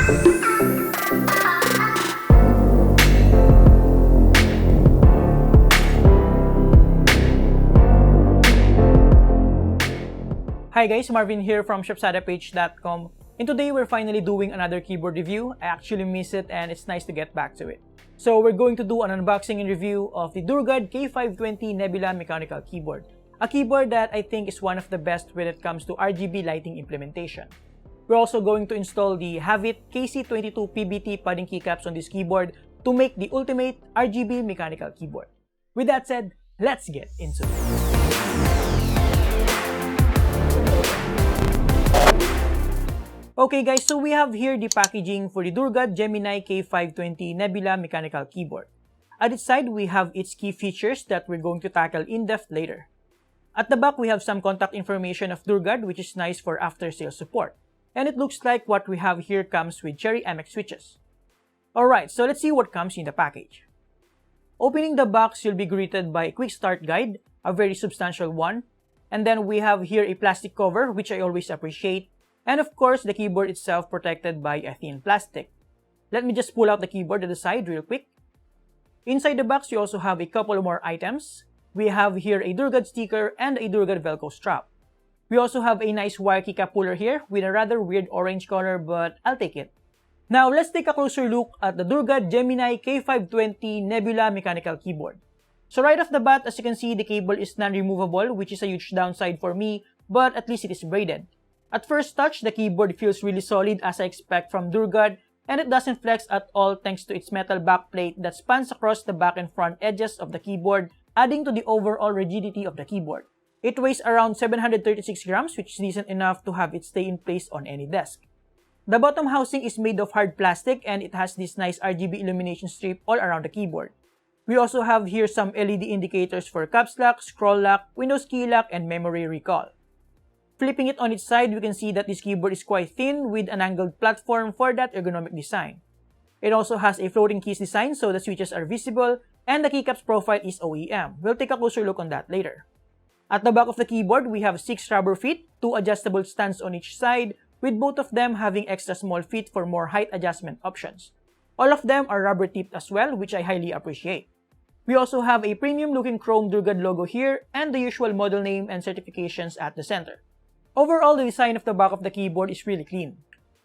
Hi guys, Marvin here from shopsadapage.com, and today we're finally doing another keyboard review. I actually miss it and it's nice to get back to it. So we're going to do an unboxing and review of the Durgod K520 Nebula mechanical keyboard. A keyboard that I think is one of the best when it comes to RGB lighting implementation. We're also going to install the Havit KC22 PBT padding keycaps on this keyboard to make the ultimate RGB mechanical keyboard. With that said, let's get into it. Okay guys, so we have here the packaging for the Durgod Gemini K520 Nebula mechanical keyboard. At its side, we have its key features that we're going to tackle in depth later. At the back, we have some contact information of Durgod, which is nice for after-sales support. And it looks like what we have here comes with Cherry MX switches. Alright, so let's see what comes in the package. Opening the box, you'll be greeted by a quick start guide, a very substantial one. And then we have here a plastic cover, which I always appreciate. And of course, the keyboard itself protected by a thin plastic. Let me just pull out the keyboard to the side real quick. Inside the box, you also have a couple more items. We have here a Durgod sticker and a Durgod Velcro strap. We also have a nice wire keycap puller here with a rather weird orange color, but I'll take it. Now, let's take a closer look at the Durgod Gemini K520 Nebula mechanical keyboard. So right off the bat, as you can see, the cable is non-removable, which is a huge downside for me, but at least it is braided. At first touch, the keyboard feels really solid as I expect from Durgod, and it doesn't flex at all thanks to its metal backplate that spans across the back and front edges of the keyboard, adding to the overall rigidity of the keyboard. It weighs around 736 grams, which is decent enough to have it stay in place on any desk. The bottom housing is made of hard plastic and it has this nice RGB illumination strip all around the keyboard. We also have here some LED indicators for caps lock, scroll lock, Windows key lock, and memory recall. Flipping it on its side, we can see that this keyboard is quite thin with an angled platform for that ergonomic design. It also has a floating keys design so the switches are visible, and the keycaps profile is OEM. We'll take a closer look on that later. At the back of the keyboard, we have 6 rubber feet, 2 adjustable stands on each side, with both of them having extra small feet for more height adjustment options. All of them are rubber tipped as well, which I highly appreciate. We also have a premium looking chrome Durgod logo here and the usual model name and certifications at the center. Overall, the design of the back of the keyboard is really clean.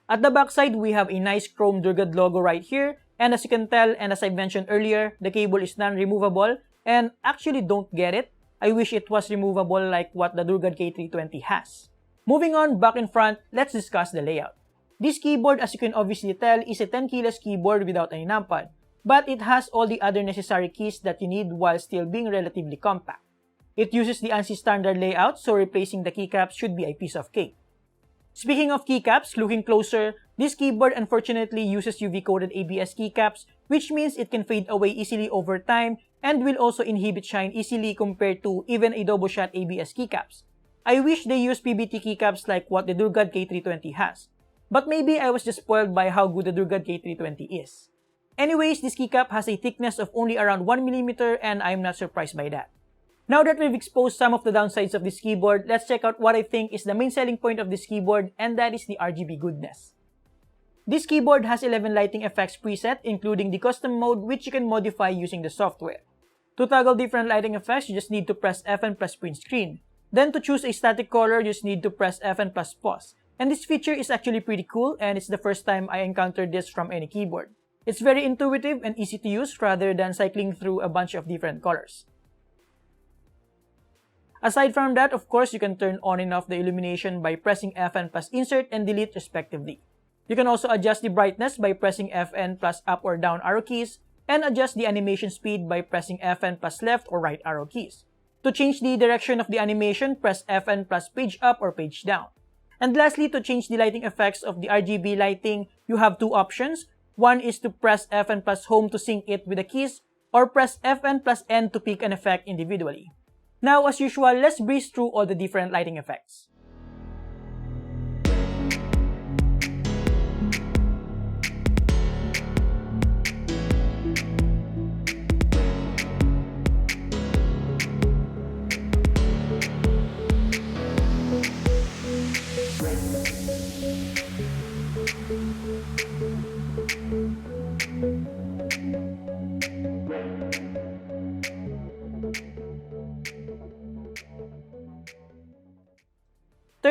At the back side, we have a nice chrome Durgod logo right here, and as you can tell and as I mentioned earlier, the cable is non-removable, and actually don't get it. I wish it was removable like what the Durgod K320 has. Moving on, back in front, let's discuss the layout. This keyboard, as you can obviously tell, is a 10 keyless keyboard without any numpad, but it has all the other necessary keys that you need while still being relatively compact. It uses the ANSI standard layout, so replacing the keycaps should be a piece of cake. Speaking of keycaps, looking closer, this keyboard unfortunately uses UV-coated ABS keycaps, which means it can fade away easily over time and will also inhibit shine easily compared to even a double-shot ABS keycaps. I wish they use PBT keycaps like what the Durgod K320 has. But maybe I was just spoiled by how good the Durgod K320 is. Anyways, this keycap has a thickness of only around 1mm and I'm not surprised by that. Now that we've exposed some of the downsides of this keyboard, let's check out what I think is the main selling point of this keyboard, and that is the RGB goodness. This keyboard has 11 lighting effects preset, including the custom mode, which you can modify using the software. To toggle different lighting effects, you just need to press Fn plus print screen. Then to choose a static color, you just need to press Fn plus pause. And this feature is actually pretty cool, and it's the first time I encountered this from any keyboard. It's very intuitive and easy to use rather than cycling through a bunch of different colors. Aside from that, of course, you can turn on and off the illumination by pressing Fn plus insert and delete respectively. You can also adjust the brightness by pressing Fn plus up or down arrow keys, and adjust the animation speed by pressing Fn plus left or right arrow keys. To change the direction of the animation, press Fn plus page up or page down. And lastly, to change the lighting effects of the RGB lighting, you have 2 options. One is to press Fn plus home to sync it with the keys, or press Fn plus N to pick an effect individually. Now, as usual, let's breeze through all the different lighting effects.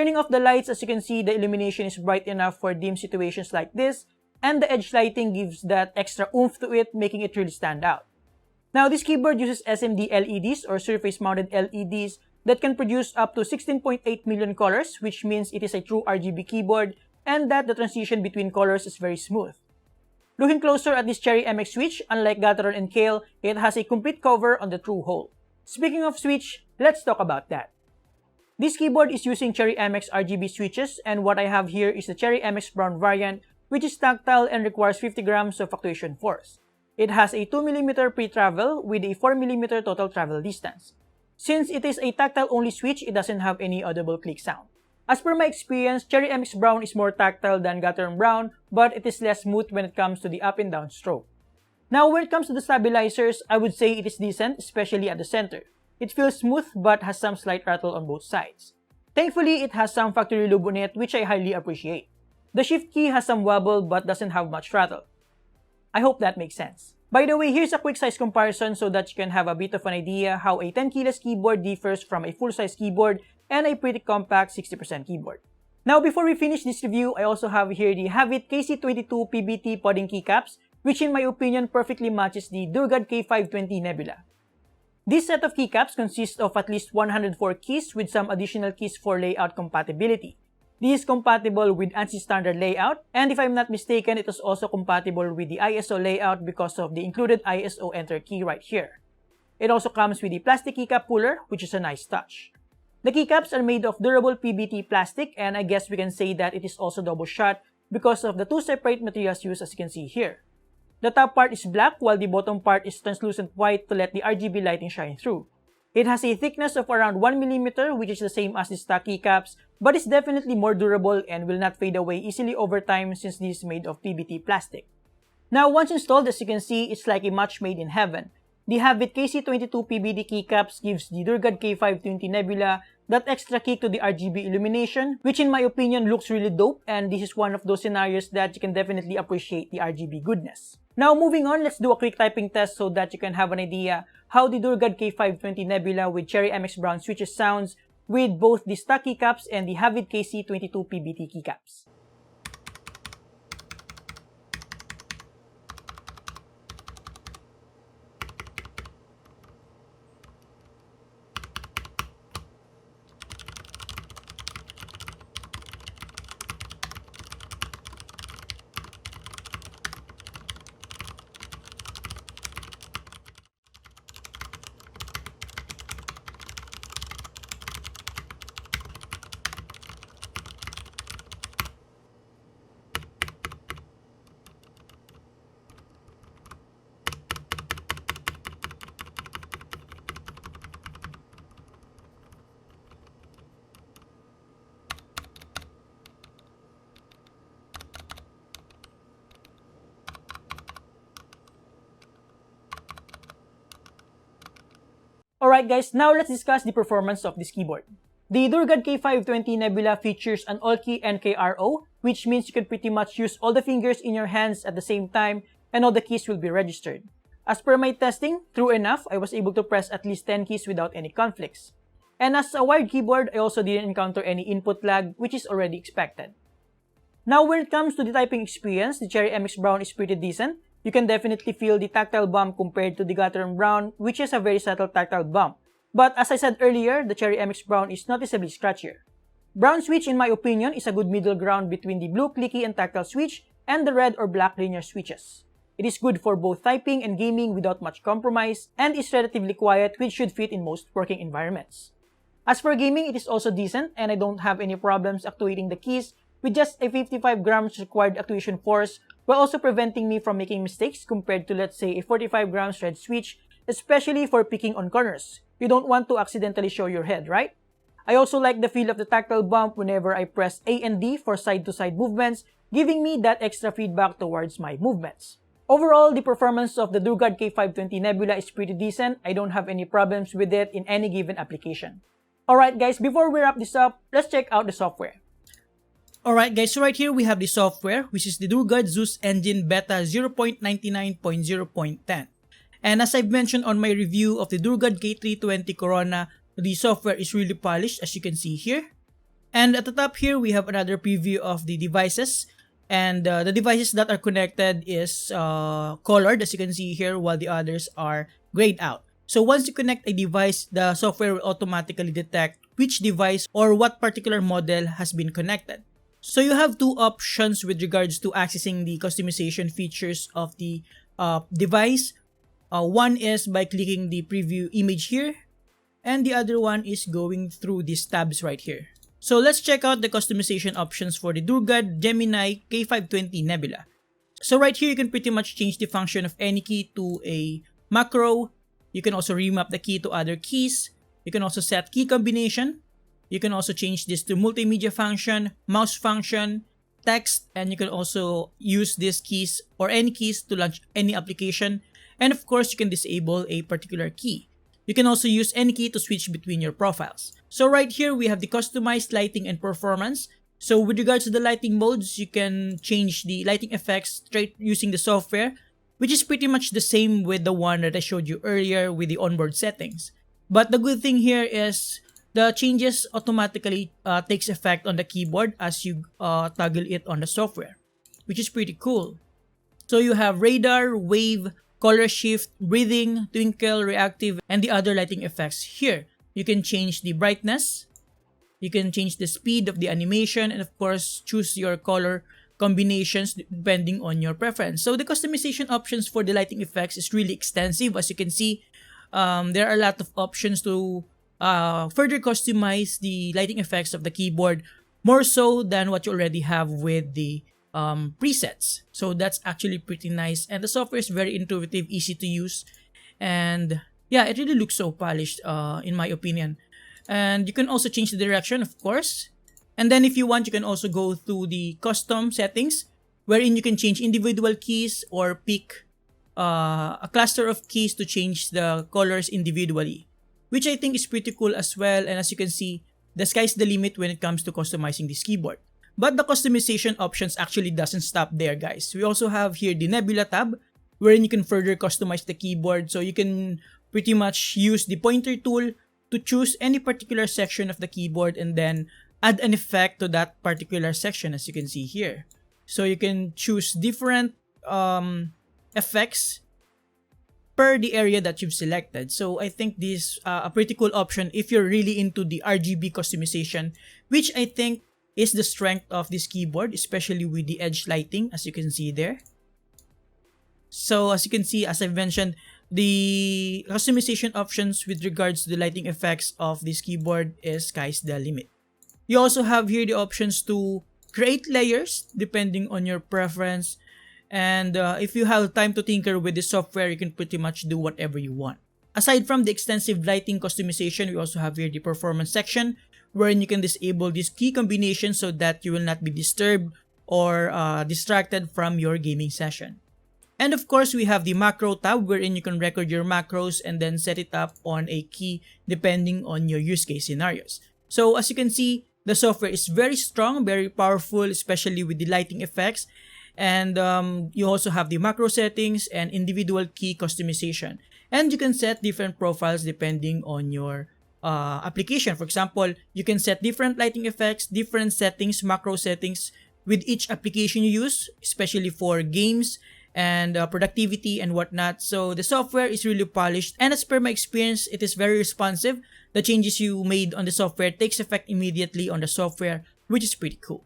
Turning off the lights, as you can see, the illumination is bright enough for dim situations like this, and the edge lighting gives that extra oomph to it, making it really stand out. Now, this keyboard uses SMD LEDs or surface-mounted LEDs that can produce up to 16.8 million colors, which means it is a true RGB keyboard and that the transition between colors is very smooth. Looking closer at this Cherry MX switch, unlike Gateron and Kale, it has a complete cover on the true hole. Speaking of switch, let's talk about that. This keyboard is using Cherry MX RGB switches, and what I have here is the Cherry MX Brown variant, which is tactile and requires 50 grams of actuation force. It has a 2mm pre-travel with a 4mm total travel distance. Since it is a tactile-only switch, it doesn't have any audible click sound. As per my experience, Cherry MX Brown is more tactile than Gateron Brown, but it is less smooth when it comes to the up and down stroke. Now, when it comes to the stabilizers, I would say it is decent, especially at the center. It feels smooth but has some slight rattle on both sides. Thankfully, it has some factory lube on it, which I highly appreciate. The shift key has some wobble but doesn't have much rattle. I hope that makes sense. By the way, here's a quick size comparison so that you can have a bit of an idea how a 10 keyless keyboard differs from a full-size keyboard and a pretty compact 60% keyboard. Now, before we finish this review, I also have here the Havit KC22 PBT Podding Keycaps, which in my opinion perfectly matches the Durgod K520 Nebula. This set of keycaps consists of at least 104 keys with some additional keys for layout compatibility. This is compatible with ANSI standard layout, and if I'm not mistaken, it is also compatible with the ISO layout because of the included ISO enter key right here. It also comes with the plastic keycap puller, which is a nice touch. The keycaps are made of durable PBT plastic, and I guess we can say that it is also double shot because of the two separate materials used, as you can see here. The top part is black while the bottom part is translucent white to let the RGB lighting shine through. It has a thickness of around 1mm, which is the same as the stock keycaps, but is definitely more durable and will not fade away easily over time since this is made of PBT plastic. Now, once installed, as you can see, it's like a match made in heaven. The Havit KC22 PBT keycaps gives the Durgod K520 Nebula that extra kick to the RGB illumination, which in my opinion looks really dope, and this is one of those scenarios that you can definitely appreciate the RGB goodness. Now, moving on, let's do a quick typing test so that you can have an idea how the Durgod K520 Nebula with Cherry MX Brown switches sounds with both the stock keycaps and the Havit KC22 PBT keycaps. Alright guys, now let's discuss the performance of this keyboard. The Durgod K520 Nebula features an all-key NKRO, which means you can pretty much use all the fingers in your hands at the same time and all the keys will be registered. As per my testing, true enough, I was able to press at least 10 keys without any conflicts. And as a wired keyboard, I also didn't encounter any input lag, which is already expected. Now when it comes to the typing experience, the Cherry MX Brown is pretty decent. You can definitely feel the tactile bump compared to the Gateron Brown, which is a very subtle tactile bump. But as I said earlier, the Cherry MX Brown is noticeably scratchier. Brown switch, in my opinion, is a good middle ground between the blue clicky and tactile switch and the red or black linear switches. It is good for both typing and gaming without much compromise, and is relatively quiet, which should fit in most working environments. As for gaming, it is also decent, and I don't have any problems actuating the keys with just a 55 grams required actuation force, while also preventing me from making mistakes compared to, let's say, a 45 grams red switch, especially for picking on corners. You don't want to accidentally show your head, right? I also like the feel of the tactile bump whenever I press A and D for side-to-side movements, giving me that extra feedback towards my movements. Overall, the performance of the Durgod K520 Nebula is pretty decent. I don't have any problems with it in any given application. Alright guys, before we wrap this up, let's check out the software. Alright guys, so right here we have the software, which is the Durgod Zeus Engine Beta 0.99.0.10. And as I've mentioned on my review of the Durgod K320 Corona, the software is really polished, as you can see here. And at the top here, we have another preview of the devices. And the devices that are connected is colored, as you can see here, while the others are grayed out. So once you connect a device, the software will automatically detect which device or what particular model has been connected. So you have two options with regards to accessing the customization features of the device. One is by clicking the preview image here, and the other one is going through these tabs right here. So let's check out the customization options for the Durgod Gemini K520 Nebula. So right here, you can pretty much change the function of any key to a macro. You can also remap the key to other keys. You can also set key combination. You can also change this to multimedia function, mouse function, text, and you can also use these keys or any keys to launch any application. And of course, you can disable a particular key. You can also use any key to switch between your profiles. So right here, we have the customized lighting and performance. So with regards to the lighting modes, you can change the lighting effects straight using the software, which is pretty much the same with the one that I showed you earlier with the onboard settings. But the good thing here is the changes automatically takes effect on the keyboard as you toggle it on the software, which is pretty cool. So you have radar, wave, color shift, breathing, twinkle, reactive, and the other lighting effects here. You can change the brightness, you can change the speed of the animation, and of course, choose your color combinations depending on your preference. So the customization options for the lighting effects is really extensive. As you can see, there are a lot of options to further customize the lighting effects of the keyboard, more so than what you already have with the presets. So that's actually pretty nice, and the software is very intuitive, easy to use, and yeah, it really looks so polished in my opinion. And you can also change the direction, of course, and then if you want, you can also go through the custom settings, wherein you can change individual keys or pick a cluster of keys to change the colors individually, which I think is pretty cool as well. And as you can see, the sky's the limit when it comes to customizing this keyboard. But the customization options actually doesn't stop there, guys. We also have here the Nebula tab, wherein you can further customize the keyboard. So you can pretty much use the pointer tool to choose any particular section of the keyboard and then add an effect to that particular section, as you can see here. So you can choose different effects per the area that you've selected. So I think this is a pretty cool option if you're really into the RGB customization, which I think is the strength of this keyboard, especially with the edge lighting, as you can see there. So as you can see, as I've mentioned, the customization options with regards to the lighting effects of this keyboard is sky's the limit. You also have here the options to create layers depending on your preference. And if you have time to tinker with the software, you can pretty much do whatever you want. Aside from the extensive lighting customization, we also have here the performance section, wherein you can disable this key combination so that you will not be disturbed or distracted from your gaming session. And of course, we have the macro tab, wherein you can record your macros and then set it up on a key depending on your use case scenarios. So as you can see, the software is very strong, very powerful, especially with the lighting effects. And you also have the macro settings and individual key customization. And you can set different profiles depending on your application. For example, you can set different lighting effects, different settings, macro settings with each application you use, especially for games and productivity and whatnot. So the software is really polished, and as per my experience, it is very responsive. The changes you made on the software takes effect immediately on the software, which is pretty cool.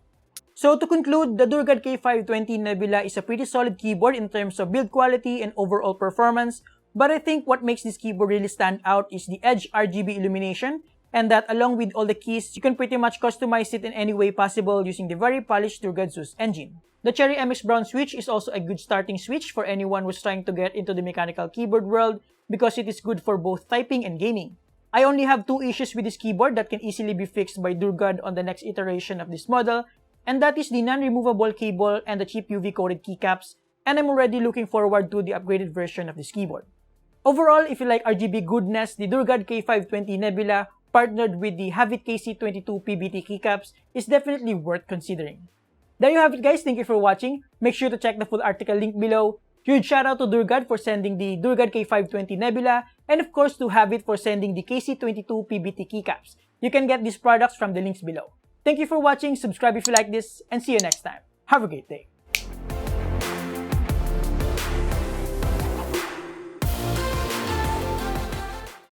So to conclude, the Durgod K520 Nebula is a pretty solid keyboard in terms of build quality and overall performance, but I think what makes this keyboard really stand out is the edge RGB illumination, and that along with all the keys, you can pretty much customize it in any way possible using the very polished Durgod Zeus Engine. The Cherry MX Brown switch is also a good starting switch for anyone who's trying to get into the mechanical keyboard world because it is good for both typing and gaming. I only have two issues with this keyboard that can easily be fixed by Durgod on the next iteration of this model, and that is the non-removable cable and the cheap UV-coated keycaps, and I'm already looking forward to the upgraded version of this keyboard. Overall, if you like RGB goodness, the Durgod K520 Nebula partnered with the Havit KC22 PBT Keycaps is definitely worth considering. There you have it, guys. Thank you for watching. Make sure to check the full article link below. Huge shout out to Durgod for sending the Durgod K520 Nebula, and of course to Havit for sending the KC22 PBT Keycaps. You can get these products from the links below. Thank you for watching, subscribe if you like this, and see you next time. Have a great day.